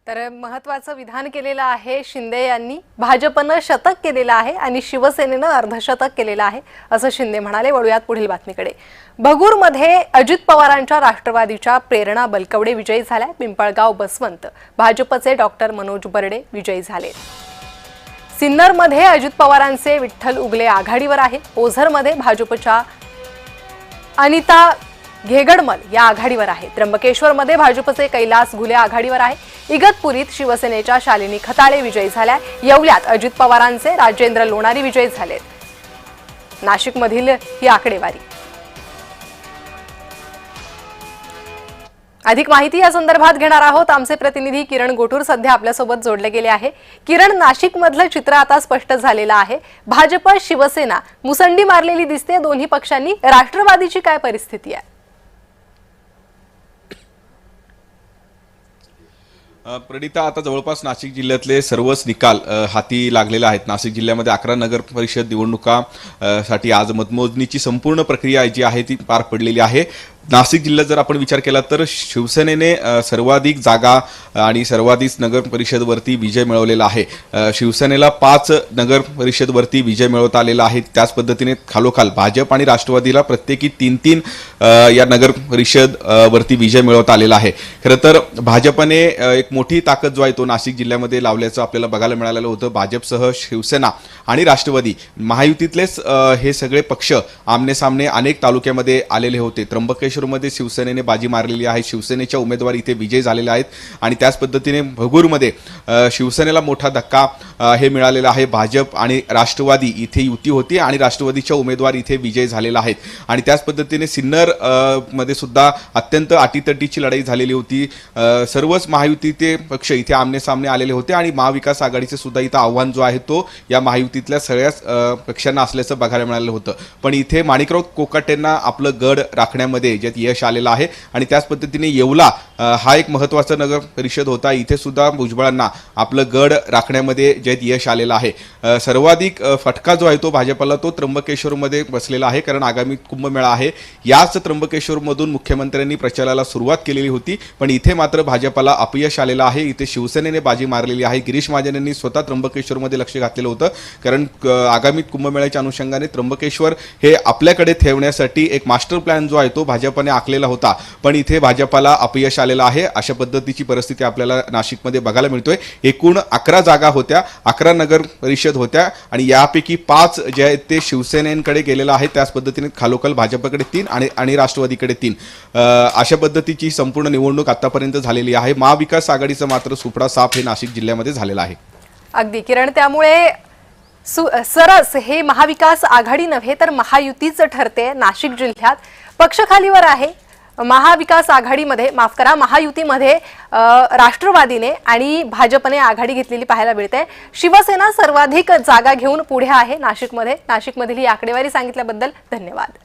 तर महत्त्वाचं विधान केलेलं आहे शिंदे यांनी। भाजपनं शतक केलेलं आहे आणि शिवसेनेनं अर्धशतक केलेलं आहे असं शिंदे म्हणाले। वळूयात पुढील बातमीकडे। भगूरमध्ये अजित पवारांच्या राष्ट्रवादीच्या प्रेरणा बलकवडे विजयी झाल्या। पिंपळगाव बसवंत भाजपचे डॉक्टर मनोज बर्डे विजयी झाले। सिन्नरमध्ये अजित पवारांचे विठ्ठल उगले आघाडीवर आहे। ओझरमध्ये भाजपच्या अनिता घेगडमल या आघाडीवर आहे। त्र्यंबकेश्वरमध्ये भाजपचे कैलास घुले आघाडीवर आहे। इगतपुरीत शिवसेनेच्या शालिनी खताळे विजयी झाल्या। येवल्यात अजित पवारांचे राजेंद्र लोणारी विजयी झाले। नाशिकमधील ही आकडेवारी। अधिक माहिती या संदर्भात घेणार आहोत। आमचे प्रतिनिधी किरण गोटूर सध्या आपल्यासोबत जोडले गेले आहे। किरण, नाशिकमधलं चित्र आता स्पष्ट झालेलं आहे। भाजप शिवसेना मुसंडी मारलेली दिसते दोन्ही पक्षांनी। राष्ट्रवादीची काय परिस्थिती आहे? प्रणिता, आता जवळपास नाशिक जिल्ह्यातले सर्वच निकाल हाती लागलेले आहेत। नाशिक जिल्ह्यामध्ये 11 नगर परिषद निवडणुका साठी आज मतमोजणीची संपूर्ण प्रक्रिया जी आहे ती पार पडलेली आहे। नाशिक जिल्ह्यात जर आपण विचार केला तर शिवसेनेने सर्वाधिक जागा आणि सर्वाधिक नगर परिषदवरती विजय मिळवलेला आहे। शिवसेनेला 5 नगर परिषदवरती विजय मिळवता आलेला आहे। त्याच पद्धतीने खालोखाल भाजप आणि राष्ट्रवादीला प्रत्येकी 3-3 या नगर परिषद वरती विजय मिळवता आलेला आहे। खरं तर भाजपने एक मोठी ताकद जो आहे तो नाशिक जिल्ह्यामध्ये लावल्याचं आपल्याला बघायला मिळालेलं होतं। भाजपसह शिवसेना आणि राष्ट्रवादी महायुतीतलेच हे सगळे पक्ष आमने सामने अनेक तालुक्यामध्ये आलेले होते। त्र्यंबकेश्वरमध्ये शिवसेनेने बाजी मारलेली आहे। शिवसेनेच्या उमेदवार इथे विजयी झालेले आहेत आणि त्याच पद्धतीने भगूरमध्ये शिवसेनेला मोठा धक्का हे मिळालेला आहे। भाजप आणि राष्ट्रवादी इथे युती होती आणि राष्ट्रवादीच्या उमेदवार इथे विजयी झालेले आहेत आणि त्याच पद्धतीने सिन्नर मध्ये सुद्धा अत्यंत अटीतटीची लढाई झालेली होती। सर्वच महायुतीचे पक्ष इथे आमने सामने आलेले होते आणि महाविकास आघाडीचे सुद्धा इथं आव्हान जो आहे तो या महायुतीतल्या सगळ्याच पक्षांना असल्याचं बघायला मिळालं होतं। पण इथे माणिकराव कोकाटेंना आपलं गड राखण्यामध्ये ज्यात यश आलेलं आहे आणि त्याच पद्धतीने येवला हा एक महत्त्वाचा नगर परिषद होता। इथे सुद्धा भुजबळांना आपलं गड राखण्यामध्ये ज्यात यश आलेलं आहे। सर्वाधिक फटका जो आहे तो भाजपला तो त्र्यंबकेश्वरमध्ये बसलेला आहे, कारण आगामी कुंभमेळा आहे। याच त्र्यंबकेश्वरमधून मुख्यमंत्र्यांनी प्रचाराला सुरुवात केलेली होती, पण इथे मात्र भाजपला अपयश आलेलं आहे। इथे शिवसेनेने बाजी मारलेली आहे। गिरीश महाजन यांनी स्वतः त्र्यंबकेश्वरमध्ये लक्ष घातलेलं होतं, कारण आगामी कुंभमेळ्याच्या अनुषंगाने त्र्यंबकेश्वर हे आपल्याकडे ठेवण्यासाठी एक मास्टर प्लॅन जो आहे तो भाजपने आखलेला होता, पण इथे भाजपला अपयश आलेलं आहे। अशा पद्धतीची परिस्थिती आपल्याला नाशिकमध्ये बघायला मिळतोय। एकूण 11 जागा होत्या, 11 नगर परिषद होत्या आणि यापैकी 5 जे आहेत ते शिवसेनेकडे गेलेलं आहे। त्याच पद्धतीने खालोखाल भाजपकडे 3 आणि राष्ट्रवादीकडे 3 अशा पद्धतीची संपूर्ण निवडणूक आतापर्यंत झालेली आहे। महाविकास आघाडीचं मात्र सुपडा साफ हे नाशिक जिल्ह्यामध्ये झालेला आहे। अगदी किरण, त्यामुळे सरस हे महाविकास आघाडी नव्हे तर महायुतीच ठरते। नाशिक जिल्ह्यात पक्ष खालीवर आहे। महाविकास आघाडीमध्ये माफ करा महायुतीमध्ये राष्ट्रवादीने आणि भाजपने आघाडी घेतलेली पाहायला मिळते। शिवसेना सर्वाधिक जागा घेऊन पुढे आहे नाशिकमध्ये। नाशिकमधील ही आकडेवारी सांगितल्याबद्दल धन्यवाद।